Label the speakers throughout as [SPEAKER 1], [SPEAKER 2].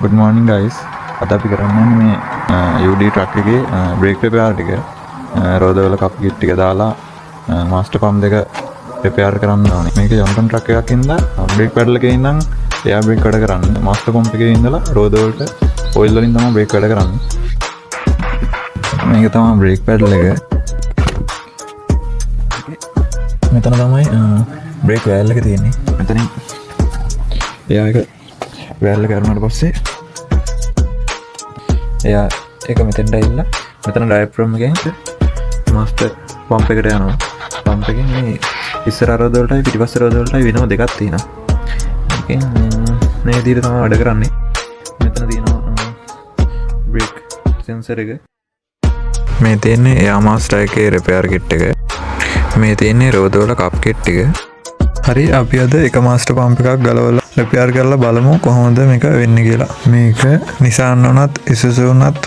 [SPEAKER 1] Good morning guys. අද අපි කරන්නේ මේ UD truck එකේ brake repair ටික රෝදවල කප් කිට් ටික දාලා master pump දෙක repair කරන්න ඕනේ. මේක Johnson truck එකක් ඉඳලා brake pedal එකේ ඉඳන් air brake වැඩ කරන්නේ. master pump එකේ ඉඳලා රෝදවලට oil වලින් තමයි brake වැඩ කරන්නේ. මේක තමයි brake pedal එක. මෙතන තමයි brake valve එක තියෙන්නේ. මෙතනින් එයා එක වැල්ල කරනට පස්සේ එයා එක මෙතෙන්ට ඇවිල්ලා මෙතන ඩයෆ්‍රෑම් එකෙන් මාස්ටර් පම්ප් එකට යනවා. පම්ප් එකෙන් මේ ඉස්සර රෝද වලටයි පිටිපස්ස රෝද වලටයි වෙනම දෙකක් තියෙනවා. මේකෙන් මේ විදිහට තමයි වැඩ කරන්නේ. මෙතන තියෙනවා බ්‍රේක් සෙන්සර් එක. මේ තියෙන්නේ එයා මාස්ටර් එකේ රිපෙයාර් කිට් එක. මේ තියෙන්නේ රෝද වල කප් කිට් එක. හරි අපි අද එක මාස්ටර් පම්ප් එකක් ගලවලා රිපෙයාර් කරලා බලමු කොහොමද මේක වෙන්නේ කියලා. මේක Nissan උනත් Isuzu උනත්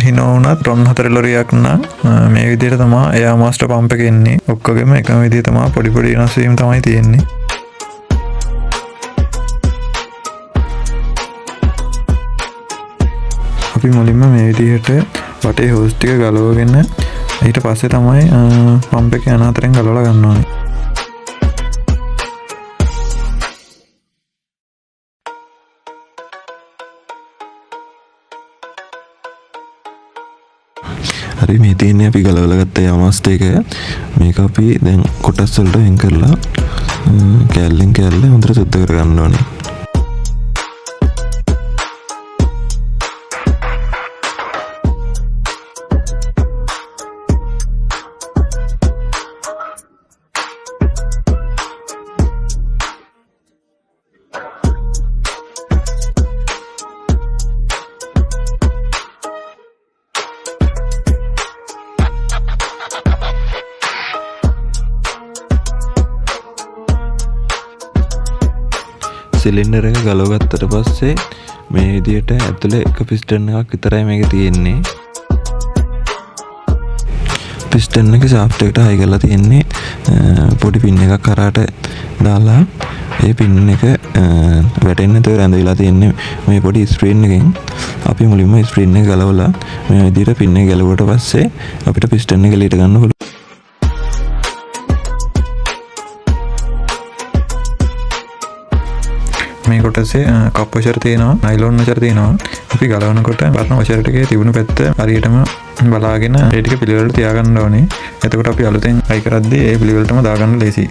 [SPEAKER 1] Hino උනත් 4 ලොරියක් නම් මේ විදිහට තමයි එයා මාස්ටර් පම්ප් එක එන්නේ. ඔක්කොගෙම එකම විදිහ තමයි පොඩි පොඩි වෙනස් වීම් තමයි තියෙන්නේ. අපි මුලින්ම මේ විදිහට වටේ හෝස් ටික ගලවගෙන ඊට පස්සේ තමයි පම්ප් එක යන අතරින් ගලවලා ගන්න ඕනේ. හරි මේ තියෙන්නේ අපි ගලවලා ගත්ත යාමාස්ටර් එක. මේක අපි දැන් කොටස් වලට වෙන් කරලා කැල්ලෙන් කැල්ල හොඳට සුද්ධ කර ගන්න ඕනේ. සිලින්ඩර් එක ගලව ගත්තට පස්සේ මේ විදිහට ඇතුලේ එක පිස්ටන් එකක් විතරයි මේකේ තියෙන්නේ. පිස්ටන් එක ෂාෆ්ට් එකට හයි කරලා තියෙන්නේ. පොඩි පින් එකක් කරාට දාලා ඒ පින් එක වැටෙන්නේ නැතුව රැඳවිලා තියෙන්නේ මේ පොඩි ස්ක්‍රීන් එකෙන්. අපි මුලින්ම ස්ක්‍රීන් එක ගලවලා මේ විදිහට පින් එක ගලවුවට පස්සේ අපිට පිස්ටන් එක එළියට ගන්න පුළුවන්. මේ කොටසේ කප් වොෂර් තියෙනවා, නයිලොන් වොෂර් තියෙනවා. අපි ගලවනකොට වර්ණ වොෂර් ටිකේ තිබුණු පැත්ත හරියටම බලාගෙන ඒ ටික පිළිවෙලට තියාගන්න ඕනේ. එතකොට අපි අලුතෙන් හයි කරද්දී ඒ පිළිවෙලටම දාගන්න ලේසියි.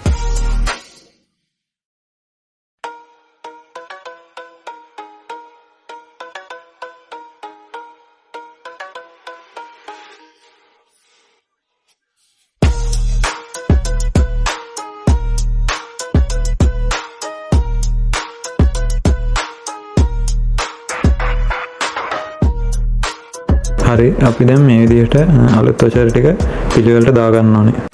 [SPEAKER 1] හරි අපි දැන් මේ විදිහට අලුත් වොෂර් ටික පිළිවෙලට දාගන්න ඕනේ.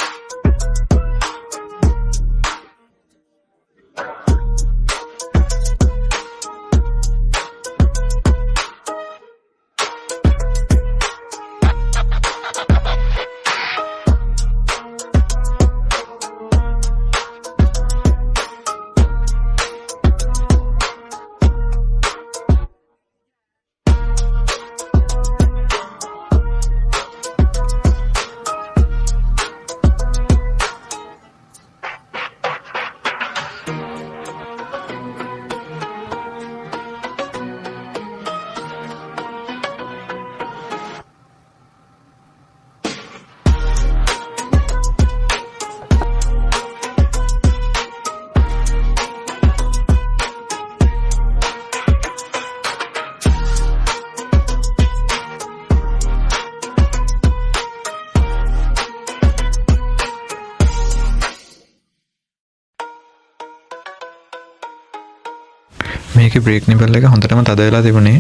[SPEAKER 1] මේකේ බ්‍රේක් නිබල් එක හොඳටම තද වෙලා තිබුණේ.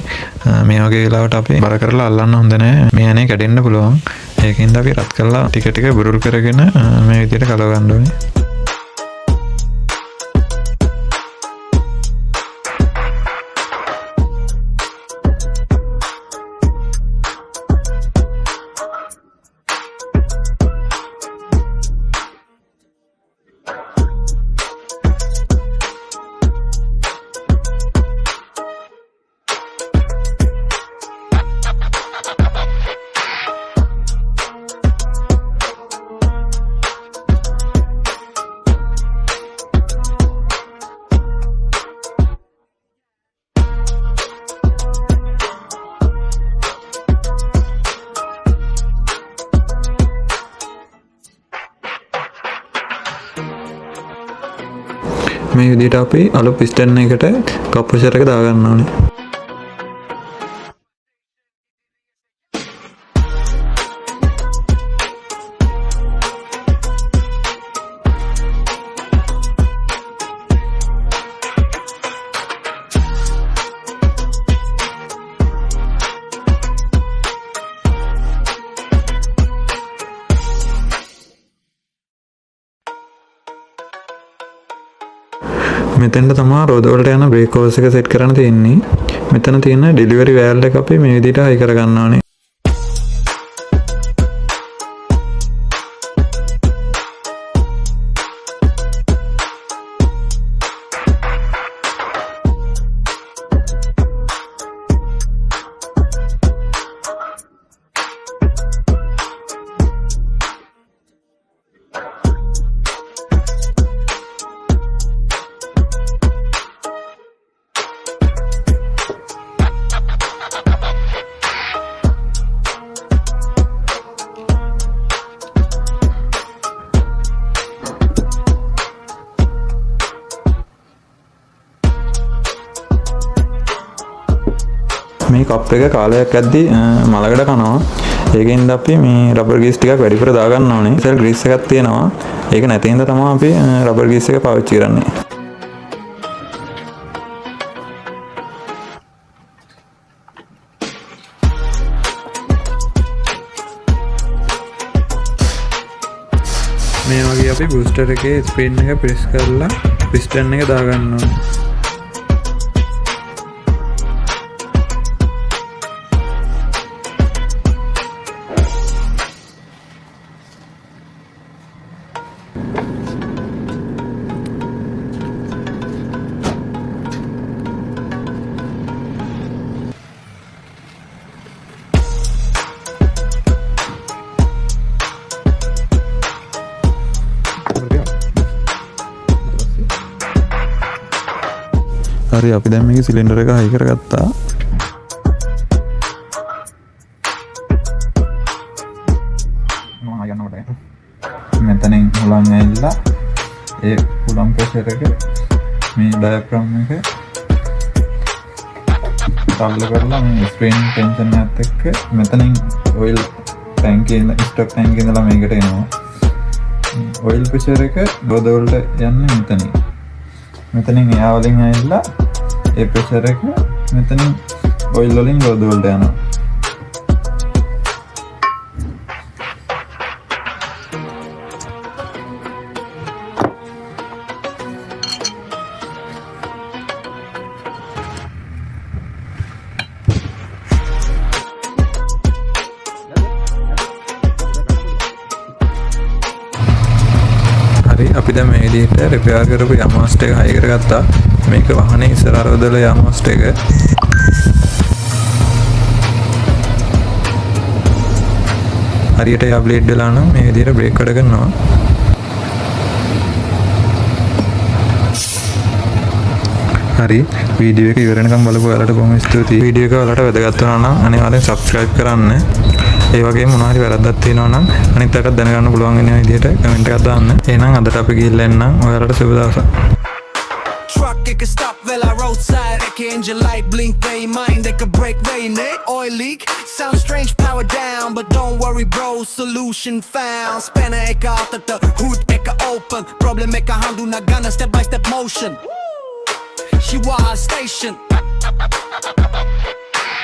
[SPEAKER 1] මේ වගේ වෙලාවට අපි බර කරලා අල්ලන්න හොඳ නැහැ. මේ ඇනේ කැඩෙන්න පුළුවන්. ඒකින්ද අපි රත් කරලා ටික ටික බුරුල් කරගෙන මේ විදිහට කලව ගන්න ඕනේ. මේ විදිහට අපි අලු පිස්ටන් එකට කප් ප්‍රෙෂර් එක දාගන්න ඕනේ. මෙතෙන්ට තමයි රෝද වලට යන බ්‍රේක් හෝස් එක සෙට් කරන්න තියෙන්නේ. මෙතන තියෙන ඩෙලිවරි වෑල්ව් එක අපි මේ විදිහට හයි කර ගන්න ඕනේ. මේ කප් එක කාලයක් යද්දී මලකඩ කනවා. ඒකෙන්ද අපි මේ රබර් ග්‍රීස් ටිකක් වැඩිපුර දාගන්න ඕනේ. ඉතින් ග්‍රීස් එකක් තියෙනවා. ඒක නැති හින්දා තමයි අපි රබර් ග්‍රීස් එක පාවිච්චි කරන්නේ. මේ වගේ අපි බූස්ටර් එකේ ස්ප්‍රින් එක ප්‍රෙස් කරලා පිස්ටන් එක දාගන්න ඕනේ. හරි අපි දැන් මේකේ සිලින්ඩර් එක හයි කරගත්තා. මම යනකොට මෙතනින් හුලං ඇවිල්ලා ඒ හුලං ප්‍රෙෂර් එක මේ ඩයෆ්‍රම් එක තල්ලු කරලා මේ ස්ප්‍රින් ටෙන්ෂන් එකත් එක්ක මෙතනින් ඔයිල් ටැංකියේ ඉඳලා ස්ටොක් ටැංකියේ ඉඳලා මේකට එනවා. ඔයිල් ප්‍රෙෂර් එක බෝද වලට යන්නේ මෙතනින්. මෙතනින් එයා වලින් ඇවිල්ලා ඒ ප්‍රෙෂර් එක මෙතනින් ඔයිල් වලින් බෝද වලට යනවා. අපි දැන් මේ විදිහට රිපෙයාර් කරපු යමාස්ට් එක හයි කරගත්තා. මේක වාහනේ ඉස්සරහ රෝදවල යමාස්ට් එක. හරියට යා බ්ලේඩ් වෙලා නම් මේ විදිහට බ්‍රේක් වැඩ කරනවා. හරි වීඩියෝ එක ඉවර වෙනකම් බලපු ඔයාලට බොහොම ස්තුතියි. වීඩියෝ එක ඔයාලට වැදගත් වුණා නම් අනිවාර්යෙන් subscribe කරන්න. ඒ වගේම මොනවා හරි වැරද්දක් තියෙනවා නම් අනිත් අයටත් දැනගන්න පුළුවන් වෙන විදිහට කමෙන්ට් එකක් දාන්න. එහෙනම් අදට අපි ගිහිල්ලා එන්නම්. ඔයාලට සුබ දවසක්.
[SPEAKER 2] Truck it can stop vela roadside. It can engine light blink they mind. They can break they net. Oil leak sounds strange, power down, but don't worry bro, solution found. Spanner ek out at the hood ek open. Problem ek handle na gonna step by step motion. She was station.